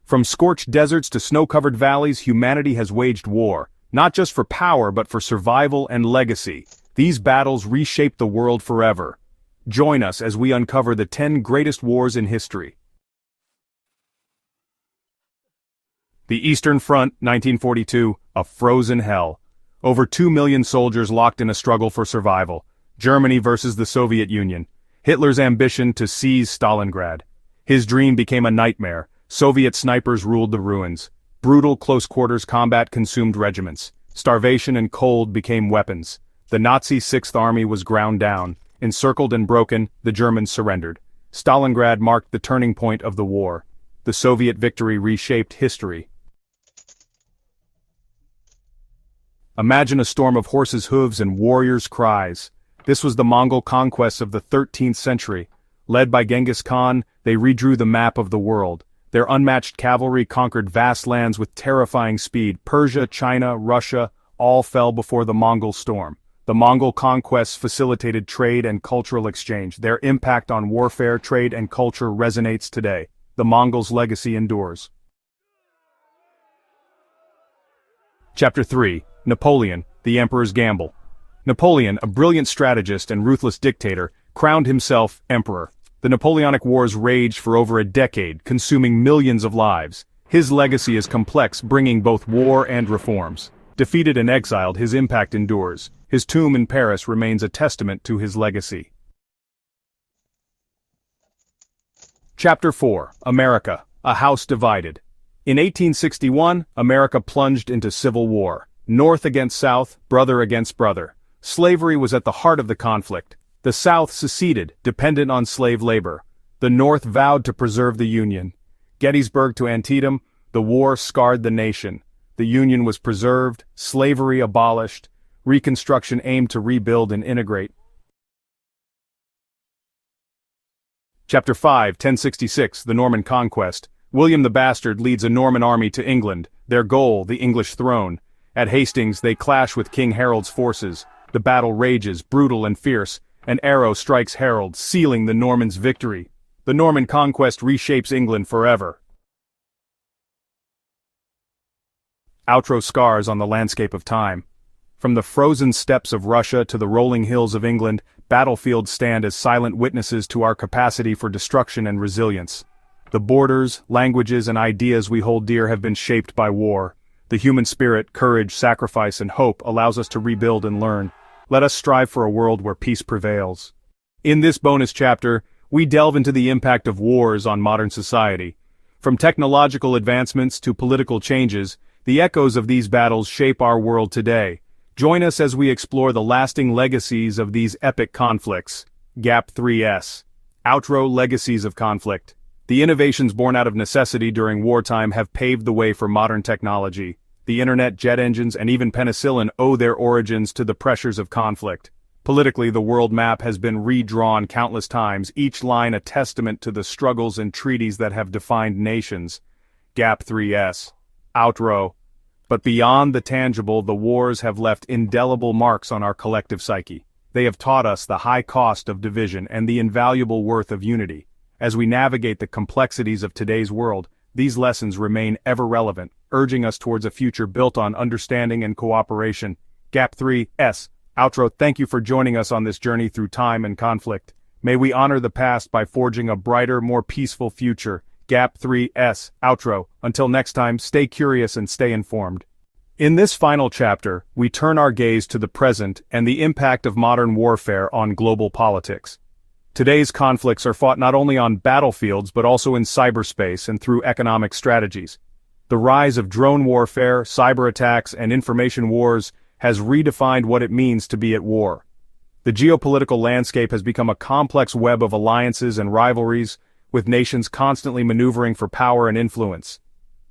From scorched deserts to snow-covered valleys, humanity has waged war, not just for power but for survival and legacy. These battles reshaped the world forever. Join us as we uncover the 10 greatest wars in history. The Eastern Front, 1942, a frozen hell. Over 2 million soldiers locked in a struggle for survival. Germany versus the Soviet Union. Hitler's ambition to seize Stalingrad. His dream became a nightmare. Soviet snipers ruled the ruins. Brutal close-quarters combat consumed regiments. Starvation and cold became weapons. The Nazi Sixth Army was ground down. Encircled and broken, the Germans surrendered. Stalingrad marked the turning point of the war. The Soviet victory reshaped history. Imagine a storm of horses' hooves and warriors' cries. This was the Mongol conquest of the 13th century. Led by Genghis Khan, they redrew the map of the world. Their unmatched cavalry conquered vast lands with terrifying speed. Persia, China, Russia, all fell before the Mongol storm. The Mongol conquests facilitated trade and cultural exchange. Their impact on warfare, trade, and culture resonates today. The Mongols' legacy endures. Chapter 3. Napoleon, the Emperor's Gamble. Napoleon, a brilliant strategist and ruthless dictator, crowned himself emperor. The Napoleonic Wars raged for over a decade, consuming millions of lives. His legacy is complex, bringing both war and reforms. Defeated and exiled, his impact endures. His tomb in Paris remains a testament to his legacy. Chapter 4. America, a house divided. In 1861, America plunged into civil war. North against South, brother against brother. Slavery was at the heart of the conflict. The South seceded, dependent on slave labor. The North vowed to preserve the Union. Gettysburg to Antietam, the war scarred the nation. The Union was preserved, slavery abolished. Reconstruction aimed to rebuild and integrate. Chapter 5, 1066, the Norman Conquest. William the Bastard leads a Norman army to England, their goal, the English throne. At Hastings, they clash with King Harold's forces. The battle rages, brutal and fierce. An arrow strikes Harold, sealing the Normans' victory. The Norman conquest reshapes England forever. Outro scars on the landscape of time. From the frozen steppes of Russia to the rolling hills of England, battlefields stand as silent witnesses to our capacity for destruction and resilience. The borders, languages, and ideas we hold dear have been shaped by war. The human spirit, courage, sacrifice, and hope allows us to rebuild and learn. Let us strive for a world where peace prevails. In this bonus chapter, we delve into the impact of wars on modern society. From technological advancements to political changes, the echoes of these battles shape our world today. Join us as we explore the lasting legacies of these epic conflicts. Gap 3S. Outro Legacies of Conflict. The innovations born out of necessity during wartime have paved the way for modern technology. The internet, jet engines, and even penicillin owe their origins to the pressures of conflict. Politically, the world map has been redrawn countless times, each line a testament to the struggles and treaties that have defined nations. Gap 3S. Outro. But beyond the tangible, the wars have left indelible marks on our collective psyche. They have taught us the high cost of division and the invaluable worth of unity. As we navigate the complexities of today's world, these lessons remain ever relevant, urging us towards a future built on understanding and cooperation. Gap 3S. Outro. Thank you for joining us on this journey through time and conflict. May we honor the past by forging a brighter, more peaceful future. Gap 3S. Outro. Until next time, stay curious and stay informed. In this final chapter, we turn our gaze to the present and the impact of modern warfare on global politics. Today's conflicts are fought not only on battlefields but also in cyberspace and through economic strategies. The rise of drone warfare, cyber attacks, and information wars has redefined what it means to be at war. The geopolitical landscape has become a complex web of alliances and rivalries, with nations constantly maneuvering for power and influence.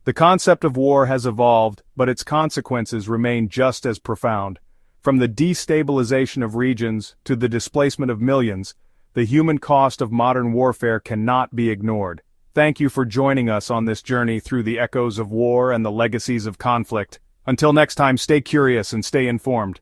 The concept of war has evolved, but its consequences remain just as profound. From the destabilization of regions to the displacement of millions, the human cost of modern warfare cannot be ignored. Thank you for joining us on this journey through the echoes of war and the legacies of conflict. Until next time, stay curious and stay informed.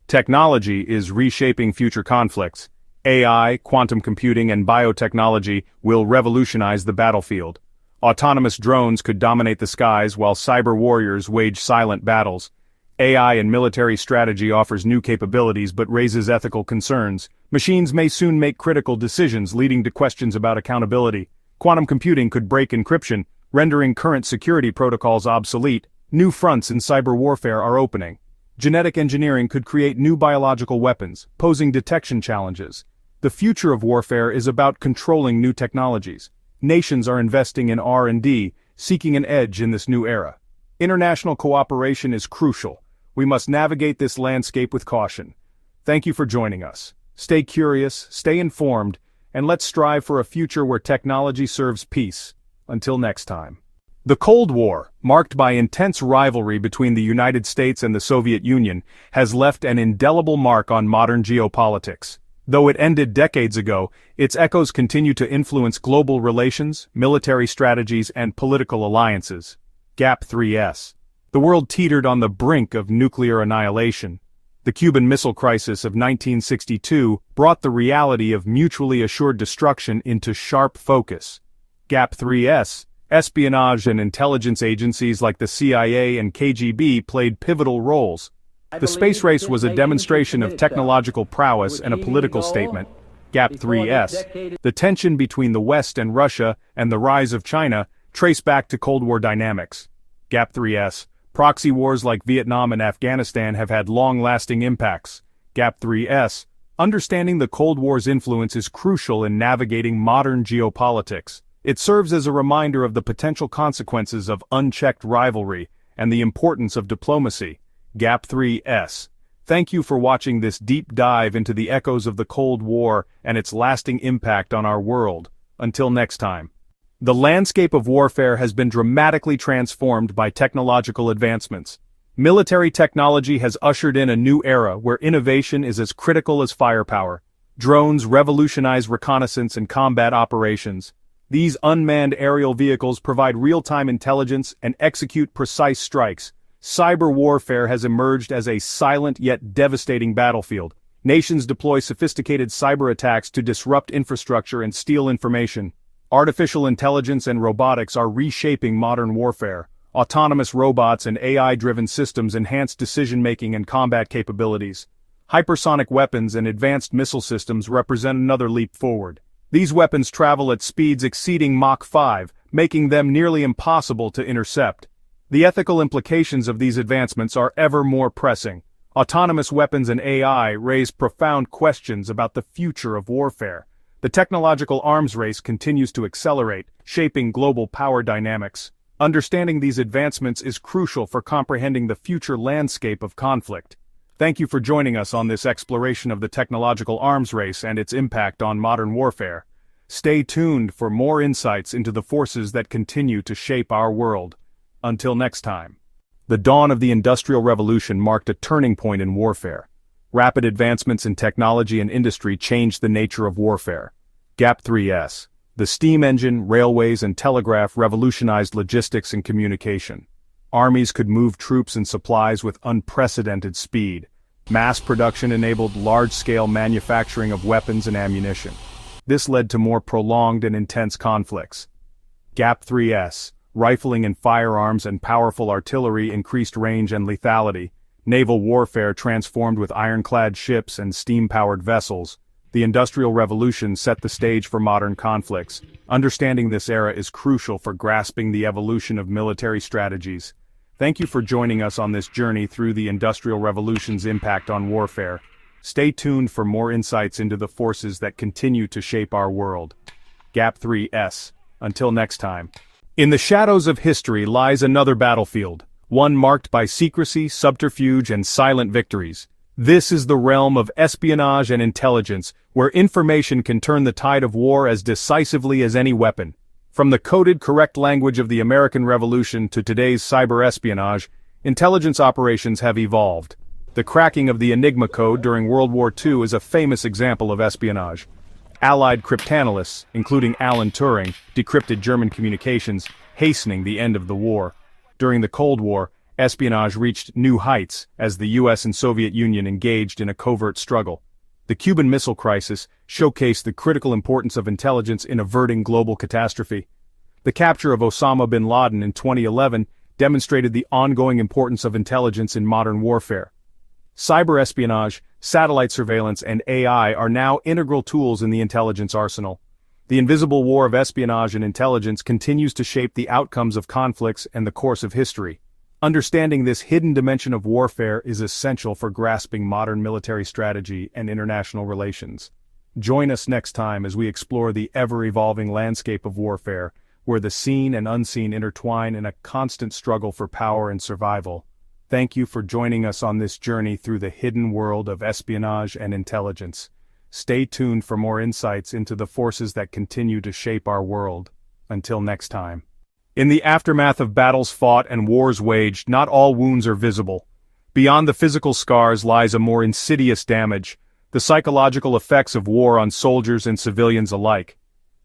Technology is reshaping future conflicts. AI, quantum computing, and biotechnology will revolutionize the battlefield. Autonomous drones could dominate the skies while cyber warriors wage silent battles. AI in military strategy offers new capabilities but raises ethical concerns. Machines may soon make critical decisions, leading to questions about accountability. Quantum computing could break encryption, rendering current security protocols obsolete. New fronts in cyber warfare are opening. Genetic engineering could create new biological weapons, posing detection challenges. The future of warfare is about controlling new technologies. Nations are investing in R&D, seeking an edge in this new era. International cooperation is crucial. We must navigate this landscape with caution. Thank you for joining us. Stay curious, stay informed, and let's strive for a future where technology serves peace. Until next time. The Cold War, marked by intense rivalry between the United States and the Soviet Union, has left an indelible mark on modern geopolitics. Though it ended decades ago, its echoes continue to influence global relations, military strategies, and political alliances. Gap 3S. The world teetered on the brink of nuclear annihilation. The Cuban Missile Crisis of 1962 brought the reality of mutually assured destruction into sharp focus. Gap 3S. Espionage and intelligence agencies like the CIA and KGB played pivotal roles. The space race was a demonstration of technological prowess and a political statement. Gap 3S. The tension between the West and Russia and the rise of China trace back to Cold War dynamics. Gap 3S. Proxy wars like Vietnam and Afghanistan have had long-lasting impacts. Gap 3S. Understanding the Cold War's influence is crucial in navigating modern geopolitics. It serves as a reminder of the potential consequences of unchecked rivalry and the importance of diplomacy. Gap 3S. Thank you for watching this deep dive into the echoes of the Cold War and its lasting impact on our world. Until next time. The landscape of warfare has been dramatically transformed by technological advancements. Military technology has ushered in a new era where innovation is as critical as firepower. Drones revolutionize reconnaissance and combat operations. These unmanned aerial vehicles provide real-time intelligence and execute precise strikes. Cyber warfare has emerged as a silent yet devastating battlefield. Nations deploy sophisticated cyber attacks to disrupt infrastructure and steal information. Artificial intelligence and robotics are reshaping modern warfare. Autonomous robots and AI-driven systems enhance decision-making and combat capabilities. Hypersonic weapons and advanced missile systems represent another leap forward. These weapons travel at speeds exceeding Mach 5, making them nearly impossible to intercept. The ethical implications of these advancements are ever more pressing. Autonomous weapons and AI raise profound questions about the future of warfare. The technological arms race continues to accelerate, shaping global power dynamics. Understanding these advancements is crucial for comprehending the future landscape of conflict. Thank you for joining us on this exploration of the technological arms race and its impact on modern warfare. Stay tuned for more insights into the forces that continue to shape our world. Until next time. The dawn of the Industrial Revolution marked a turning point in warfare. Rapid advancements in technology and industry changed the nature of warfare. Gap 3S. The steam engine, railways, and telegraph revolutionized logistics and communication. Armies could move troops and supplies with unprecedented speed. Mass production enabled large-scale manufacturing of weapons and ammunition. This led to more prolonged and intense conflicts. Gap 3S. Rifling and firearms and powerful artillery increased range and lethality. Naval warfare transformed with ironclad ships and steam-powered vessels. The Industrial Revolution set the stage for modern conflicts. Understanding this era is crucial for grasping the evolution of military strategies. Thank you for joining us on this journey through the Industrial Revolution's impact on warfare. Stay tuned for more insights into the forces that continue to shape our world. Gap 3S. Until next time. In the shadows of history lies another battlefield, one marked by secrecy, subterfuge, and silent victories. This is the realm of espionage and intelligence, where information can turn the tide of war as decisively as any weapon. From the coded correct language of the American Revolution to today's cyber espionage, intelligence operations have evolved. The cracking of the Enigma code during World War II is a famous example of espionage. Allied cryptanalysts, including Alan Turing, decrypted German communications, hastening the end of the war. During the Cold War, espionage reached new heights as the US and Soviet Union engaged in a covert struggle. The Cuban Missile Crisis showcased the critical importance of intelligence in averting global catastrophe. The capture of Osama bin Laden in 2011 demonstrated the ongoing importance of intelligence in modern warfare. Cyber espionage, satellite surveillance, and AI are now integral tools in the intelligence arsenal. The invisible war of espionage and intelligence continues to shape the outcomes of conflicts and the course of history. Understanding this hidden dimension of warfare is essential for grasping modern military strategy and international relations. Join us next time as we explore the ever-evolving landscape of warfare, where the seen and unseen intertwine in a constant struggle for power and survival. Thank you for joining us on this journey through the hidden world of espionage and intelligence. Stay tuned for more insights into the forces that continue to shape our world. Until next time. In the aftermath of battles fought and wars waged, not all wounds are visible. Beyond the physical scars lies a more insidious damage, the psychological effects of war on soldiers and civilians alike.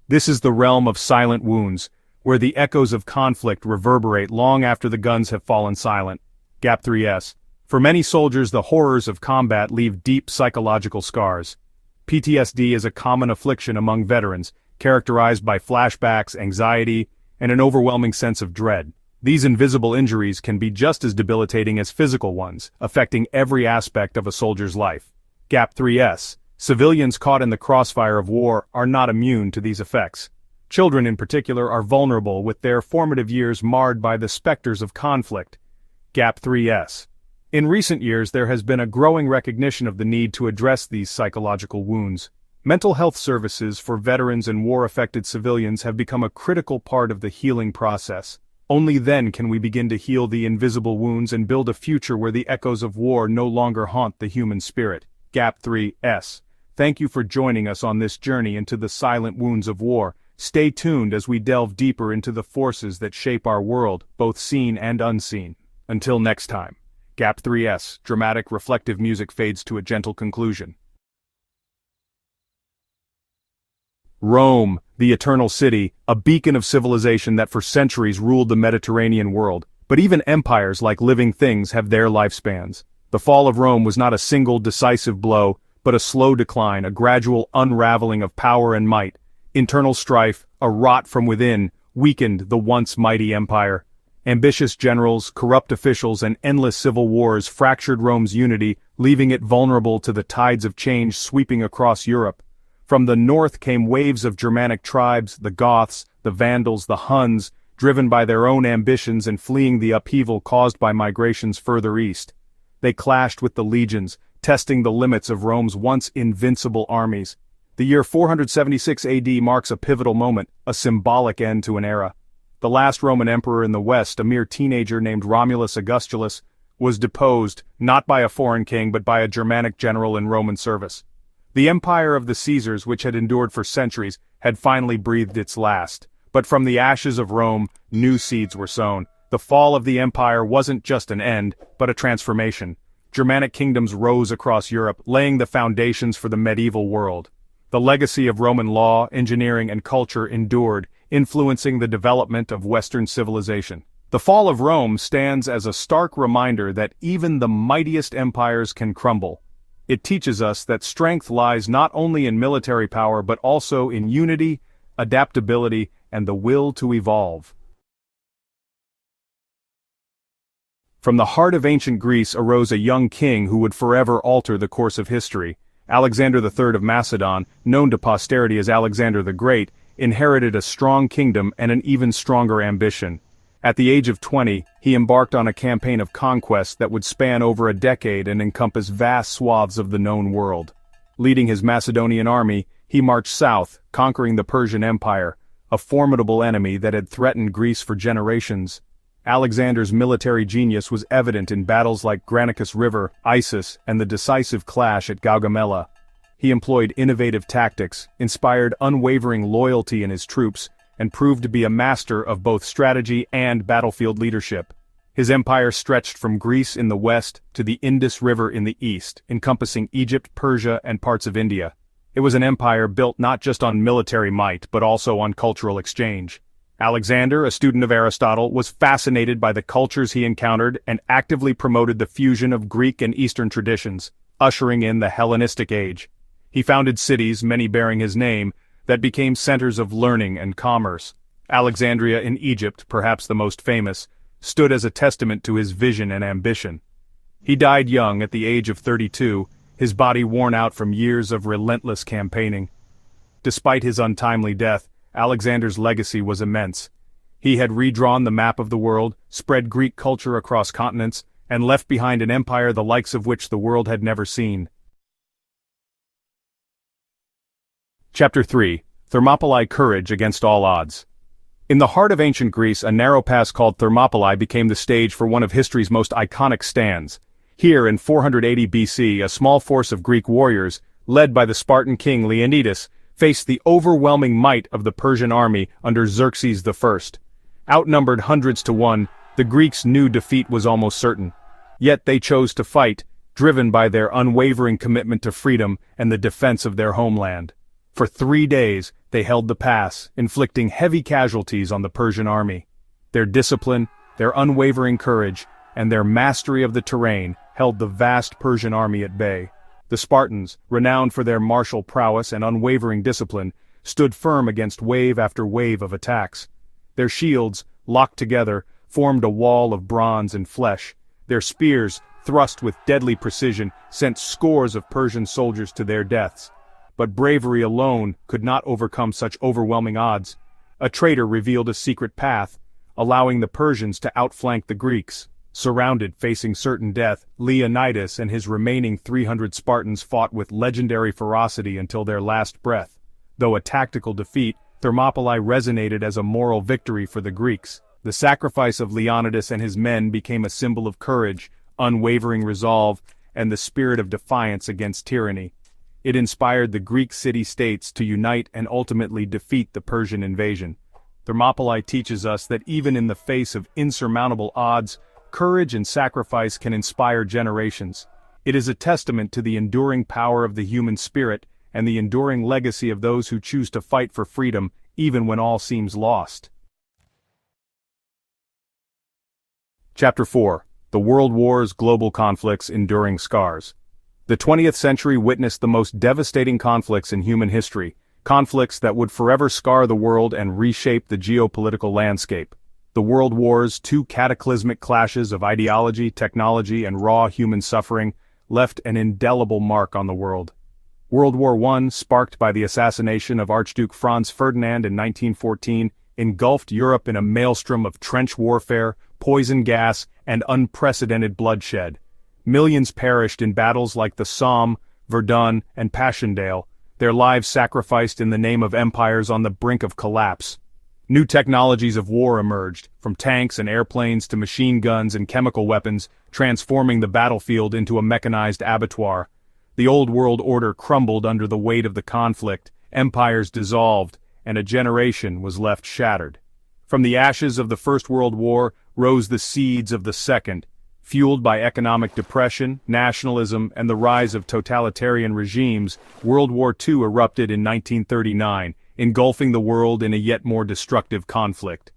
This is the realm of silent wounds, where the echoes of conflict reverberate long after the guns have fallen silent. Gap 3S. For many soldiers, the horrors of combat leave deep psychological scars. PTSD is a common affliction among veterans, characterized by flashbacks, anxiety, and an overwhelming sense of dread. These invisible injuries can be just as debilitating as physical ones, affecting every aspect of a soldier's life. Gap 3S. Civilians caught in the crossfire of war are not immune to these effects. Children in particular are vulnerable, with their formative years marred by the specters of conflict. Gap 3S. In recent years, there has been a growing recognition of the need to address these psychological wounds. Mental health services for veterans and war-affected civilians have become a critical part of the healing process. Only then can we begin to heal the invisible wounds and build a future where the echoes of war no longer haunt the human spirit. Gap 3S. Thank you for joining us on this journey into the silent wounds of war. Stay tuned as we delve deeper into the forces that shape our world, both seen and unseen. Until next time. Gap 3S, dramatic reflective music fades to a gentle conclusion. Rome, the eternal city, a beacon of civilization that for centuries ruled the Mediterranean world. But even empires, like living things, have their lifespans. The fall of Rome was not a single decisive blow, but a slow decline, a gradual unraveling of power and might. Internal strife, a rot from within, weakened the once mighty empire. Ambitious generals, corrupt officials, and endless civil wars fractured Rome's unity, leaving it vulnerable to the tides of change sweeping across Europe. From the north came waves of Germanic tribes, the Goths, the Vandals, the Huns, driven by their own ambitions and fleeing the upheaval caused by migrations further east. They clashed with the legions, testing the limits of Rome's once invincible armies. The year 476 AD marks a pivotal moment, a symbolic end to an era. The last Roman emperor in the West, a mere teenager named Romulus Augustulus, was deposed, not by a foreign king but by a Germanic general in Roman service. The empire of the Caesars, which had endured for centuries, had finally breathed its last. But from the ashes of Rome, new seeds were sown. The fall of the empire wasn't just an end, but a transformation. Germanic kingdoms rose across Europe, laying the foundations for the medieval world. The legacy of Roman law, engineering, and culture endured, influencing the development of Western civilization. The fall of Rome stands as a stark reminder that even the mightiest empires can crumble. It teaches us that strength lies not only in military power but also in unity, adaptability, and the will to evolve. From the heart of ancient Greece arose a young king who would forever alter the course of history. Alexander III of Macedon, known to posterity as Alexander the Great, inherited a strong kingdom and an even stronger ambition. At the age of 20, he embarked on a campaign of conquest that would span over a decade and encompass vast swaths of the known world. Leading his Macedonian army, he marched south, conquering the Persian Empire, a formidable enemy that had threatened Greece for generations. Alexander's military genius was evident in battles like Granicus River, Issus, and the decisive clash at Gaugamela. He employed innovative tactics, inspired unwavering loyalty in his troops, and proved to be a master of both strategy and battlefield leadership. His empire stretched from Greece in the west to the Indus River in the east, encompassing Egypt, Persia, and parts of India. It was an empire built not just on military might, but also on cultural exchange. Alexander, a student of Aristotle, was fascinated by the cultures he encountered and actively promoted the fusion of Greek and Eastern traditions, ushering in the Hellenistic age. He founded cities, many bearing his name, that became centers of learning and commerce. Alexandria in Egypt, perhaps the most famous, stood as a testament to his vision and ambition. He died young at the age of 32, his body worn out from years of relentless campaigning. Despite his untimely death, Alexander's legacy was immense. He had redrawn the map of the world, spread Greek culture across continents, and left behind an empire the likes of which the world had never seen. Chapter 3. Thermopylae Courage Against All Odds. In the heart of ancient Greece, a narrow pass called Thermopylae became the stage for one of history's most iconic stands. Here in 480 BC, a small force of Greek warriors, led by the Spartan king Leonidas, faced the overwhelming might of the Persian army under Xerxes I. Outnumbered hundreds to one, the Greeks knew defeat was almost certain. Yet they chose to fight, driven by their unwavering commitment to freedom and the defense of their homeland. For 3 days, they held the pass, inflicting heavy casualties on the Persian army. Their discipline, their unwavering courage, and their mastery of the terrain held the vast Persian army at bay. The Spartans, renowned for their martial prowess and unwavering discipline, stood firm against wave after wave of attacks. Their shields, locked together, formed a wall of bronze and flesh. Their spears, thrust with deadly precision, sent scores of Persian soldiers to their deaths. But bravery alone could not overcome such overwhelming odds. A traitor revealed a secret path, allowing the Persians to outflank the Greeks. Surrounded, facing certain death, Leonidas and his remaining 300 Spartans fought with legendary ferocity until their last breath. Though a tactical defeat, Thermopylae resonated as a moral victory for the Greeks. The sacrifice of Leonidas and his men became a symbol of courage, unwavering resolve, and the spirit of defiance against tyranny. It inspired the Greek city-states to unite and ultimately defeat the Persian invasion. Thermopylae teaches us that even in the face of insurmountable odds, courage and sacrifice can inspire generations. It is a testament to the enduring power of the human spirit and the enduring legacy of those who choose to fight for freedom even when all seems lost. Chapter 4. The World Wars, Global Conflicts, Enduring Scars. The 20th century witnessed the most devastating conflicts in human history, conflicts that would forever scar the world and reshape the geopolitical landscape. The World Wars, two cataclysmic clashes of ideology, technology, and raw human suffering, left an indelible mark on the world. World War I, sparked by the assassination of Archduke Franz Ferdinand in 1914, engulfed Europe in a maelstrom of trench warfare, poison gas, and unprecedented bloodshed. Millions perished in battles like the Somme, Verdun, and Passchendaele, their lives sacrificed in the name of empires on the brink of collapse. New technologies of war emerged, from tanks and airplanes to machine guns and chemical weapons, transforming the battlefield into a mechanized abattoir. The old world order crumbled under the weight of the conflict, empires dissolved, and a generation was left shattered. From the ashes of the First World War rose the seeds of the Second. Fueled by economic depression, nationalism, and the rise of totalitarian regimes, World War II erupted in 1939, engulfing the world in a yet more destructive conflict.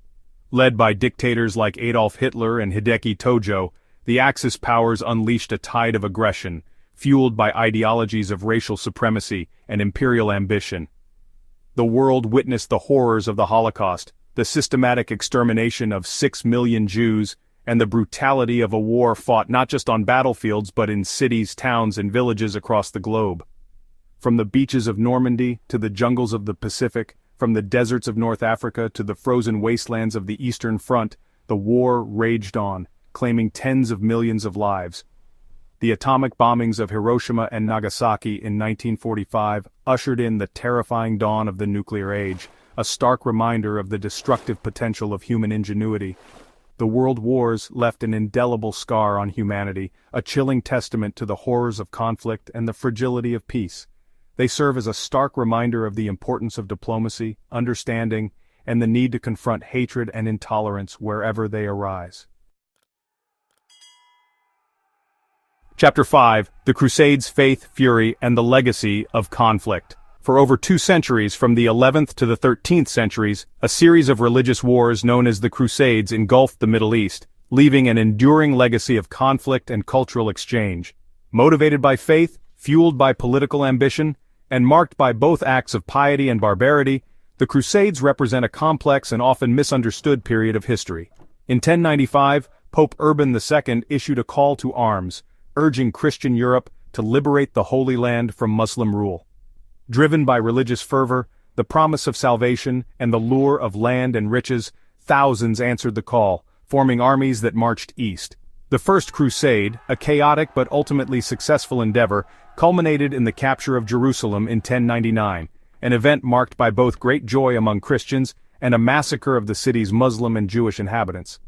Led by dictators like Adolf Hitler and Hideki Tojo, the Axis powers unleashed a tide of aggression, fueled by ideologies of racial supremacy and imperial ambition. The world witnessed the horrors of the Holocaust, the systematic extermination of 6 million Jews, and the brutality of a war fought not just on battlefields but in cities, towns, and villages across the globe. From the beaches of Normandy to the jungles of the Pacific, from the deserts of North Africa to the frozen wastelands of the Eastern Front, the war raged on, claiming tens of millions of lives. The atomic bombings of Hiroshima and Nagasaki in 1945 ushered in the terrifying dawn of the nuclear age, a stark reminder of the destructive potential of human ingenuity. The world wars left an indelible scar on humanity, a chilling testament to the horrors of conflict and the fragility of peace. They serve as a stark reminder of the importance of diplomacy, understanding, and the need to confront hatred and intolerance wherever they arise. Chapter 5. The Crusades, Faith, Fury, and the Legacy of Conflict. For over 2 centuries, from the 11th to the 13th centuries, a series of religious wars known as the Crusades engulfed the Middle East, leaving an enduring legacy of conflict and cultural exchange. Motivated by faith, fueled by political ambition, and marked by both acts of piety and barbarity, The Crusades represent a complex and often misunderstood period of history. In 1095, Pope Urban II issued a call to arms, urging Christian Europe to liberate the Holy Land from Muslim rule. Driven by religious fervor, the promise of salvation, and the lure of land and riches, thousands answered the call, forming armies that marched east. The First Crusade, a chaotic but ultimately successful endeavor, culminated in the capture of Jerusalem in 1099, an event marked by both great joy among Christians and a massacre of the city's Muslim and Jewish inhabitants.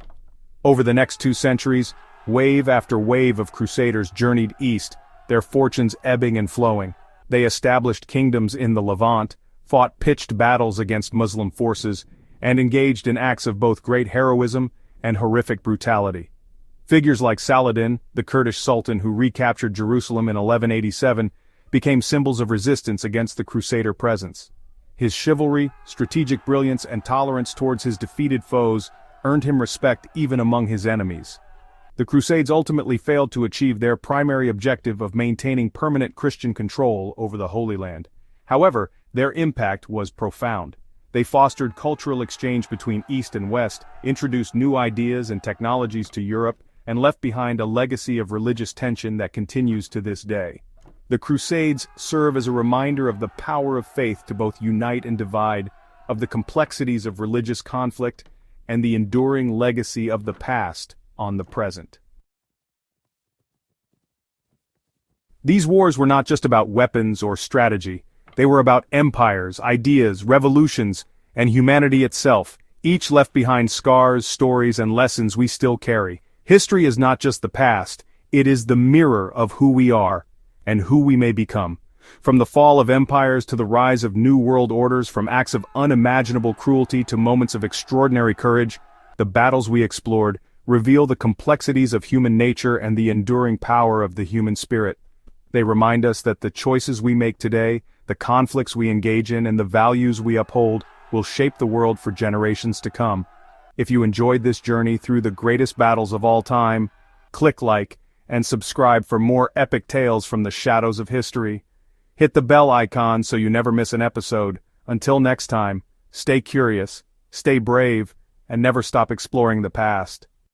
Over the next 2 centuries, wave after wave of crusaders journeyed east, their fortunes ebbing and flowing. They established kingdoms in the Levant, fought pitched battles against Muslim forces, and engaged in acts of both great heroism and horrific brutality. Figures like Saladin, the Kurdish sultan who recaptured Jerusalem in 1187, became symbols of resistance against the Crusader presence. His chivalry, strategic brilliance, and tolerance towards his defeated foes earned him respect even among his enemies. The Crusades ultimately failed to achieve their primary objective of maintaining permanent Christian control over the Holy Land. However, their impact was profound. They fostered cultural exchange between East and West, introduced new ideas and technologies to Europe, and left behind a legacy of religious tension that continues to this day. The Crusades serve as a reminder of the power of faith to both unite and divide, of the complexities of religious conflict, and the enduring legacy of the past on the present. These wars were not just about weapons or strategy. They were about empires, ideas, revolutions, and humanity itself, each left behind scars, stories, and lessons we still carry. History is not just the past, it is the mirror of who we are, and who we may become. From the fall of empires to the rise of new world orders, from acts of unimaginable cruelty to moments of extraordinary courage, the battles we explored reveal the complexities of human nature and the enduring power of the human spirit. They remind us that the choices we make today, the conflicts we engage in, and the values we uphold will shape the world for generations to come. If you enjoyed this journey through the greatest battles of all time, click like and subscribe for more epic tales from the shadows of history. Hit the bell icon so you never miss an episode. Until next time, stay curious, stay brave, and never stop exploring the past.